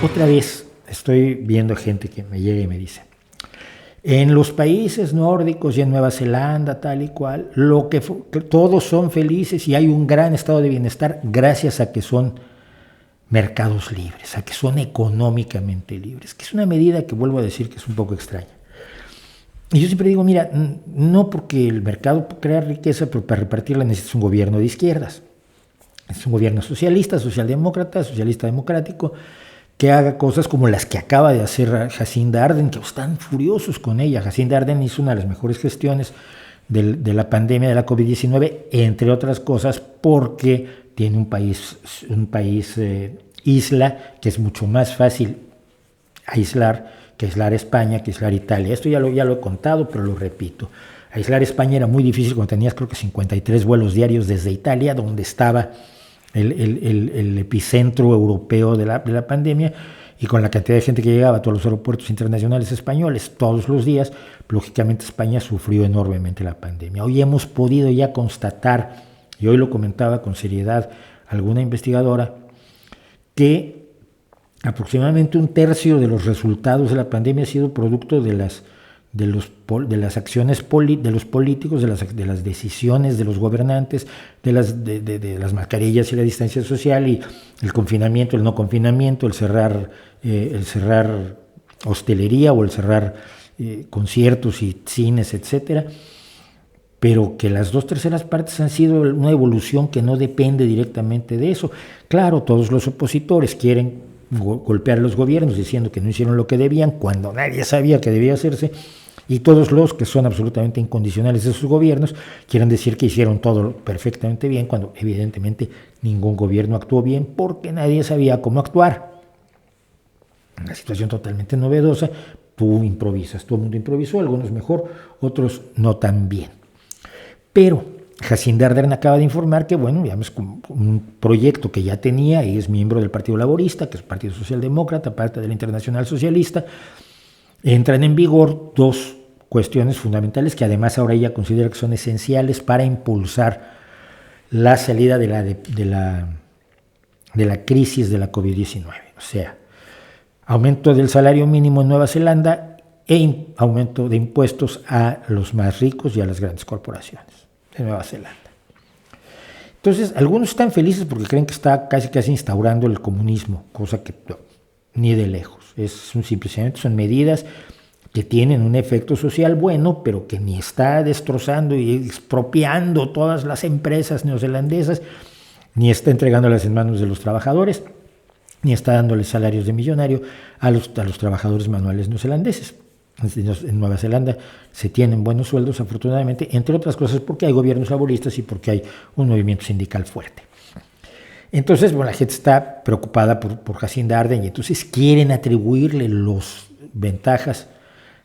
Otra vez estoy viendo gente que me llega y me dice, en los países nórdicos y en Nueva Zelanda, tal y cual, que todos son felices y hay un gran estado de bienestar gracias a que son mercados libres, a que son económicamente libres, que es una medida que vuelvo a decir que es un poco extraña. Y yo siempre digo, mira, no porque el mercado crea riqueza, pero para repartirla necesitas un gobierno de izquierdas. Es un gobierno socialista, socialdemócrata, socialista democrático, que haga cosas como las que acaba de hacer Jacinda Ardern, que están furiosos con ella. Jacinda Ardern hizo una de las mejores gestiones de la pandemia de la COVID-19, entre otras cosas porque tiene un país isla, que es mucho más fácil aislar que aislar España, que aislar Italia. Esto ya lo he contado, pero lo repito. Aislar España era muy difícil cuando tenías creo que 53 vuelos diarios desde Italia, donde estaba el epicentro europeo de la pandemia, y con la cantidad de gente que llegaba a todos los aeropuertos internacionales españoles todos los días, lógicamente España sufrió enormemente la pandemia. Hoy hemos podido ya constatar, y hoy lo comentaba con seriedad alguna investigadora, que aproximadamente un tercio de los resultados de la pandemia ha sido producto de las acciones de los políticos, de las decisiones de los gobernantes, de las mascarillas y la distancia social, y el confinamiento, el no confinamiento, el cerrar hostelería o el cerrar conciertos y cines, etcétera. Pero que las 2/3 partes han sido una evolución que no depende directamente de eso. Claro, todos los opositores quieren golpear a los gobiernos diciendo que no hicieron lo que debían cuando nadie sabía que debía hacerse, y todos los que son absolutamente incondicionales de sus gobiernos quieren decir que hicieron todo perfectamente bien, cuando evidentemente ningún gobierno actuó bien porque nadie sabía cómo actuar. Una situación totalmente novedosa. Tú improvisas, todo el mundo improvisó, algunos mejor, otros no tan bien. Pero Jacinda Ardern acaba de informar que, bueno, digamos, un proyecto que ya tenía, y es miembro del Partido Laborista, que es Partido Socialdemócrata, parte de la Internacional Socialista, entran en vigor dos cuestiones fundamentales que además ahora ella considera que son esenciales para impulsar la salida de la crisis de la COVID-19. O sea, aumento del salario mínimo en Nueva Zelanda e aumento de impuestos a los más ricos y a las grandes corporaciones de Nueva Zelanda. Entonces, algunos están felices porque creen que está casi instaurando el comunismo, cosa que no, ni de lejos. Simplemente son medidas que tienen un efecto social bueno, pero que ni está destrozando y expropiando todas las empresas neozelandesas, ni está entregándolas en manos de los trabajadores, ni está dándoles salarios de millonario a los trabajadores manuales neozelandeses. En Nueva Zelanda se tienen buenos sueldos, afortunadamente, entre otras cosas porque hay gobiernos laboristas y porque hay un movimiento sindical fuerte. Entonces, bueno, la gente está preocupada por Jacinda Ardern, y entonces quieren atribuirle las ventajas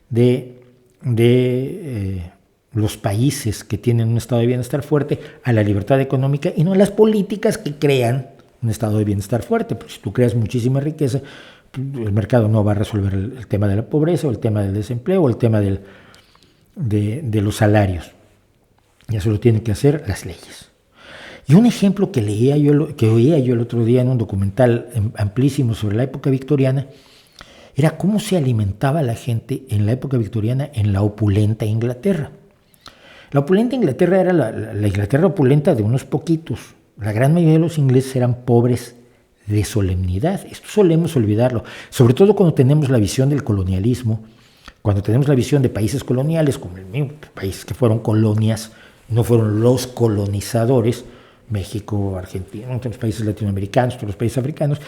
de los países que tienen un estado de bienestar fuerte a la libertad económica y no a las políticas que crean un estado de bienestar fuerte. Porque si tú creas muchísima riqueza, el mercado no va a resolver el tema de la pobreza, o el tema del desempleo, o el tema de los salarios. Y eso lo tienen que hacer las leyes. Y un ejemplo que oía yo el otro día en un documental amplísimo sobre la época victoriana era cómo se alimentaba la gente en la época victoriana en la opulenta Inglaterra. La opulenta Inglaterra era la Inglaterra opulenta de unos poquitos. La gran mayoría de los ingleses eran pobres de solemnidad. Esto solemos olvidarlo, sobre todo cuando tenemos la visión del colonialismo, cuando tenemos la visión de países coloniales, como el mismo país que fueron colonias, no fueron los colonizadores, México, Argentina, otros países latinoamericanos, otros países africanos,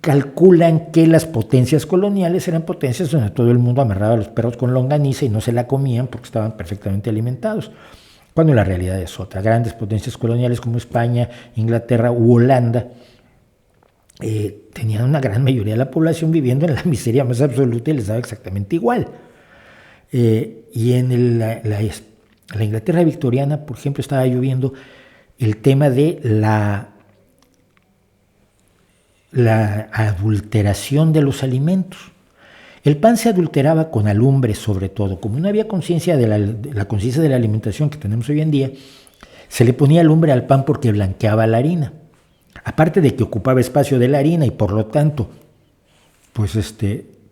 calculan que las potencias coloniales eran potencias donde todo el mundo amarraba a los perros con longaniza y no se la comían porque estaban perfectamente alimentados, cuando la realidad es otra. Grandes potencias coloniales como España, Inglaterra u Holanda tenían una gran mayoría de la población viviendo en la miseria más absoluta y les daba exactamente igual. Y en la Inglaterra victoriana, por ejemplo, estaba lloviendo el tema de la adulteración de los alimentos. El pan se adulteraba con alumbre, sobre todo. Como no había conciencia de la conciencia de la alimentación que tenemos hoy en día, se le ponía alumbre al pan porque blanqueaba la harina. Aparte de que ocupaba espacio de la harina y por lo tanto pues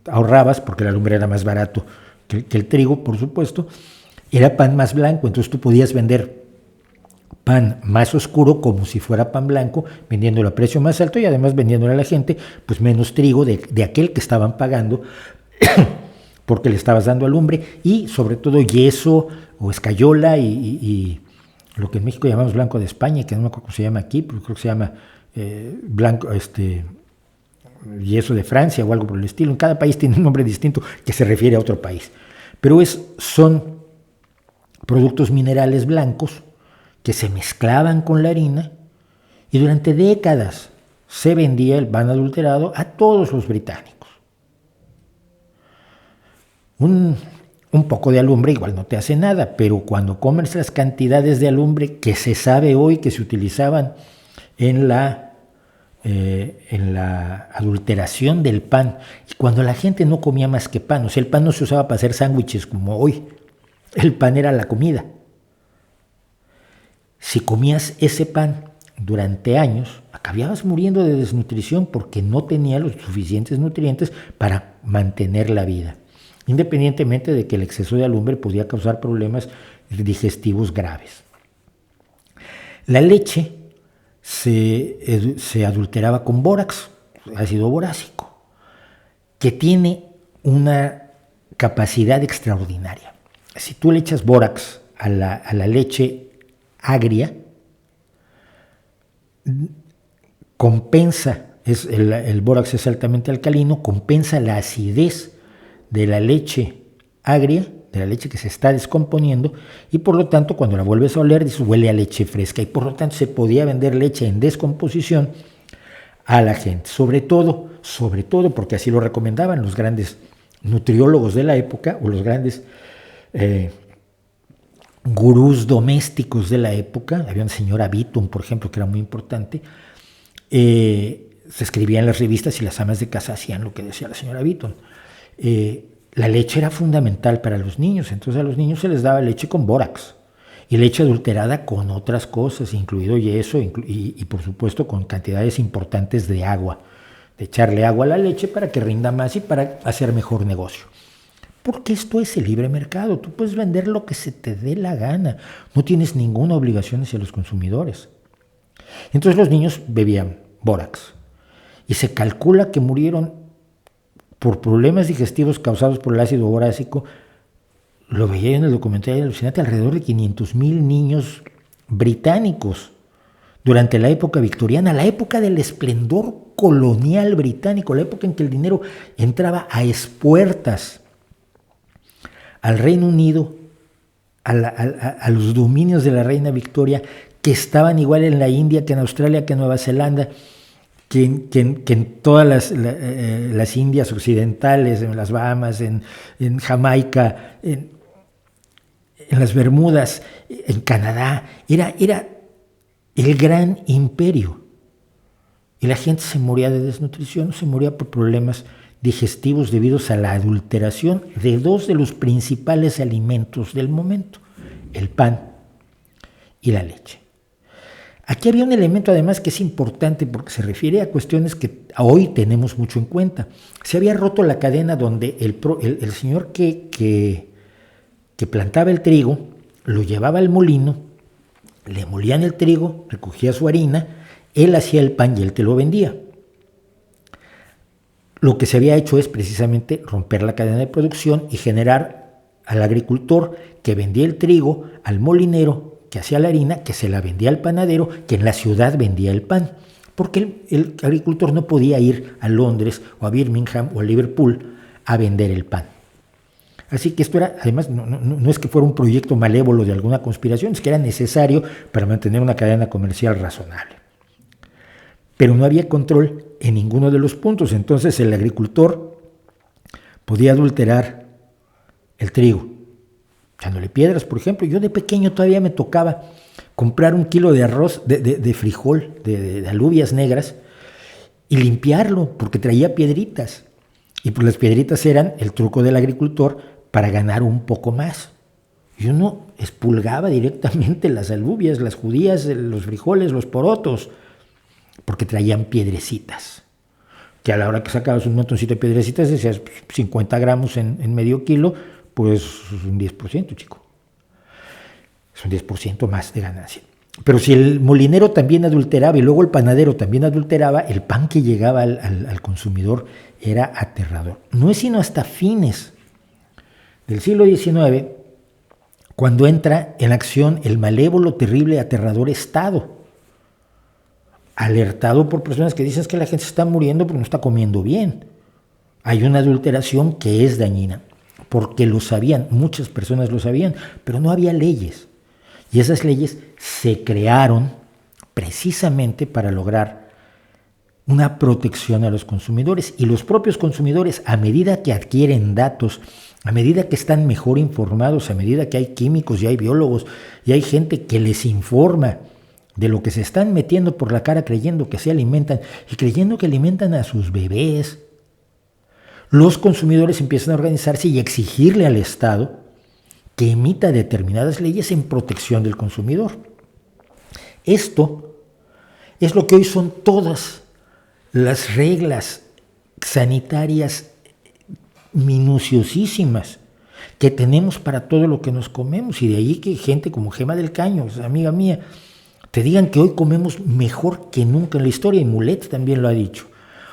ahorrabas, porque la lumbre era más barato que el trigo, por supuesto, era pan más blanco, entonces tú podías vender pan más oscuro como si fuera pan blanco, vendiéndolo a precio más alto y además vendiéndole a la gente pues menos trigo de aquel que estaban pagando porque le estabas dando alumbre, y sobre todo yeso o escayola y lo que en México llamamos blanco de España, que no me acuerdo cómo se llama aquí, pero creo que se llama blanco, yeso de Francia o algo por el estilo. En cada país tiene un nombre distinto que se refiere a otro país. Pero son productos minerales blancos que se mezclaban con la harina y durante décadas se vendía el pan adulterado a todos los británicos. Un poco de alumbre igual no te hace nada, pero cuando comes las cantidades de alumbre que se sabe hoy que se utilizaban en la adulteración del pan, y cuando la gente no comía más que pan, o sea, el pan no se usaba para hacer sándwiches como hoy, el pan era la comida. Si comías ese pan durante años, acababas muriendo de desnutrición porque no tenía los suficientes nutrientes para mantener la vida, independientemente de que el exceso de alumbre podía causar problemas digestivos graves. La leche se adulteraba con bórax, ácido borácico, que tiene una capacidad extraordinaria. Si tú le echas bórax a la leche agria, compensa, el bórax es altamente alcalino, compensa la acidez de la leche agria, de la leche que se está descomponiendo, y por lo tanto cuando la vuelves a oler dices, huele a leche fresca, y por lo tanto se podía vender leche en descomposición a la gente, sobre todo porque así lo recomendaban los grandes nutriólogos de la época o los grandes gurús domésticos de la época. Había una señora Beaton, por ejemplo, que era muy importante. Se escribía en las revistas y las amas de casa hacían lo que decía la señora Beaton. La leche era fundamental para los niños, entonces a los niños se les daba leche con bórax y leche adulterada con otras cosas, incluido yeso y por supuesto con cantidades importantes de agua, de echarle agua a la leche para que rinda más y para hacer mejor negocio. Porque esto es el libre mercado, tú puedes vender lo que se te dé la gana, no tienes ninguna obligación hacia los consumidores. Entonces los niños bebían bórax y se calcula que murieron por problemas digestivos causados por el ácido borácico. Lo veía en el documental alucinante, alrededor de 500,000 niños británicos durante la época victoriana, la época del esplendor colonial británico, la época en que el dinero entraba a espuertas al Reino Unido, a los dominios de la reina Victoria, que estaban igual en la India que en Australia, que en Nueva Zelanda, que en todas las Indias occidentales, en las Bahamas, en Jamaica, en las Bermudas, en Canadá. Era el gran imperio. Y la gente se moría de desnutrición, se moría por problemas digestivos debidos a la adulteración de dos de los principales alimentos del momento, el pan y la leche. Aquí había un elemento además que es importante porque se refiere a cuestiones que hoy tenemos mucho en cuenta. Se había roto la cadena donde el señor que plantaba el trigo lo llevaba al molino, le molían el trigo, recogía su harina, él hacía el pan y él te lo vendía. Lo que se había hecho es precisamente romper la cadena de producción y generar al agricultor que vendía el trigo, al molinero que hacía la harina, que se la vendía al panadero, que en la ciudad vendía el pan. Porque el agricultor no podía ir a Londres o a Birmingham o a Liverpool a vender el pan. Así que esto era, además, no es que fuera un proyecto malévolo de alguna conspiración, es que era necesario para mantener una cadena comercial razonable. Pero no había control en ninguno de los puntos, entonces el agricultor podía adulterar el trigo, echándole piedras, por ejemplo. Yo de pequeño todavía me tocaba comprar 1 kilo de arroz, de frijol, de alubias negras, y limpiarlo, porque traía piedritas. Y pues las piedritas eran el truco del agricultor para ganar un poco más. Y uno expulgaba directamente las alubias, las judías, los frijoles, los porotos, porque traían piedrecitas. que a la hora que sacabas un montoncito de piedrecitas decías 50 gramos en medio kilo, pues es un 10%, chico. Es un 10% más de ganancia. Pero si el molinero también adulteraba y luego el panadero también adulteraba, el pan que llegaba al consumidor era aterrador. No es sino hasta fines del siglo XIX cuando entra en acción el malévolo, terrible, aterrador Estado, alertado por personas que dicen que la gente se está muriendo porque no está comiendo bien. Hay una adulteración que es dañina, porque lo sabían, muchas personas lo sabían, pero no había leyes. Y esas leyes se crearon precisamente para lograr una protección a los consumidores. Y los propios consumidores, a medida que adquieren datos, a medida que están mejor informados, a medida que hay químicos y hay biólogos y hay gente que les informa de lo que se están metiendo por la cara creyendo que se alimentan y creyendo que alimentan a sus bebés, los consumidores empiezan a organizarse y exigirle al Estado que emita determinadas leyes en protección del consumidor. Esto es lo que hoy son todas las reglas sanitarias minuciosísimas que tenemos para todo lo que nos comemos, y de ahí que gente como Gema del Caño, amiga mía, te digan que hoy comemos mejor que nunca en la historia, y Mulet también lo ha dicho.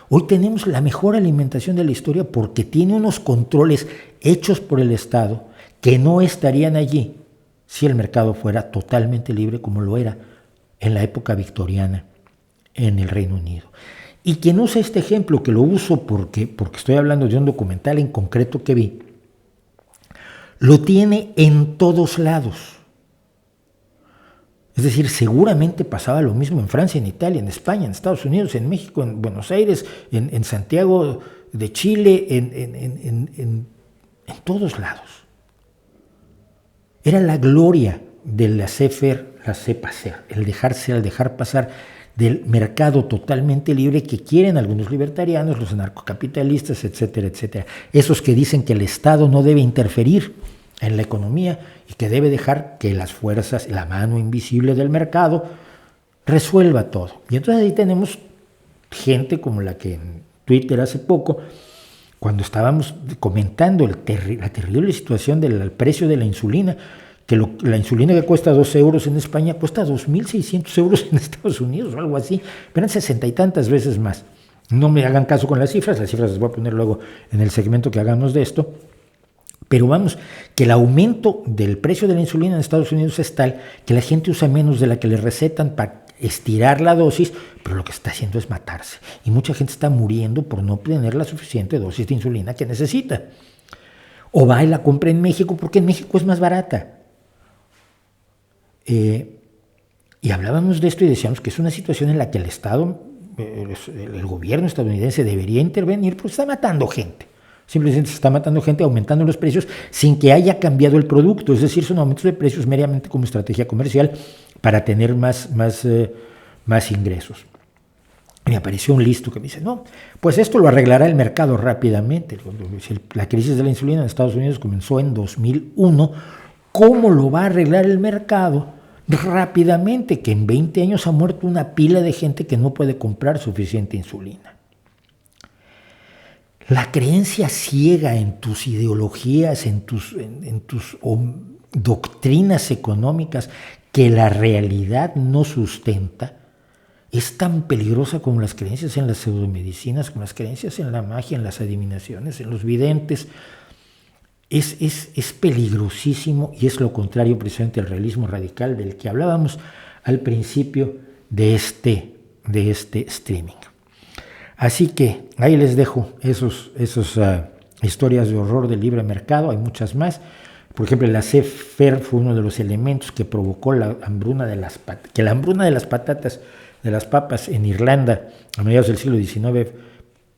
Hoy tenemos la mejor alimentación de la historia porque tiene unos controles hechos por el Estado que no estarían allí si el mercado fuera totalmente libre como lo era en la época victoriana en el Reino Unido. Y quien usa este ejemplo, que lo uso porque estoy hablando de un documental en concreto que vi, lo tiene en todos lados. Es decir, seguramente pasaba lo mismo en Francia, en Italia, en España, en Estados Unidos, en México, en Buenos Aires, en Santiago de Chile, en todos lados. Era la gloria del laissez-faire, laissez-passer, el dejar pasar del mercado totalmente libre que quieren algunos libertarianos, los anarcocapitalistas, etcétera, etcétera. Esos que dicen que el Estado no debe interferir en la economía y que debe dejar que las fuerzas, la mano invisible del mercado, resuelva todo. Y entonces ahí tenemos gente como la que en Twitter hace poco, cuando estábamos comentando la terrible situación del precio de la insulina, que la insulina que cuesta 12 euros en España cuesta 2.600 euros en Estados Unidos o algo así, eran 60 y tantas veces más. No me hagan caso con las cifras las voy a poner luego en el segmento que hagamos de esto, pero vamos, que el aumento del precio de la insulina en Estados Unidos es tal que la gente usa menos de la que le recetan para estirar la dosis, pero lo que está haciendo es matarse. Y mucha gente está muriendo por no tener la suficiente dosis de insulina que necesita. O va y la compra en México porque en México es más barata. Y hablábamos de esto y decíamos que es una situación en la que el Estado, el gobierno estadounidense debería intervenir porque está matando gente. Simplemente se está matando gente aumentando los precios sin que haya cambiado el producto. Es decir, son aumentos de precios meramente como estrategia comercial para tener más ingresos. Me apareció un listo que me dice, no, pues esto lo arreglará el mercado rápidamente. La crisis de la insulina en Estados Unidos comenzó en 2001. ¿Cómo lo va a arreglar el mercado? Rápidamente, que en 20 años ha muerto una pila de gente que no puede comprar suficiente insulina. La creencia ciega en tus ideologías, en tus doctrinas económicas que la realidad no sustenta, es tan peligrosa como las creencias en las pseudomedicinas, como las creencias en la magia, en las adivinaciones, en los videntes. Es peligrosísimo y es lo contrario precisamente al realismo radical del que hablábamos al principio de este streaming. Así que ahí les dejo esos historias de horror del libre mercado, hay muchas más. Por ejemplo, el laissez-faire fue uno de los elementos que provocó la hambruna de las patatas, de las papas en Irlanda a mediados del siglo XIX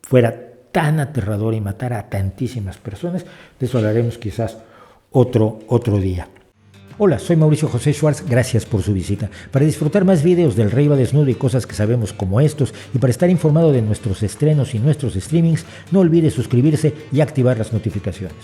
fuera tan aterrador y matara a tantísimas personas. De eso hablaremos quizás otro día. Hola, soy Mauricio José Schwartz, gracias por su visita. Para disfrutar más videos del Rey va desnudo y cosas que sabemos como estos, y para estar informado de nuestros estrenos y nuestros streamings, no olvide suscribirse y activar las notificaciones.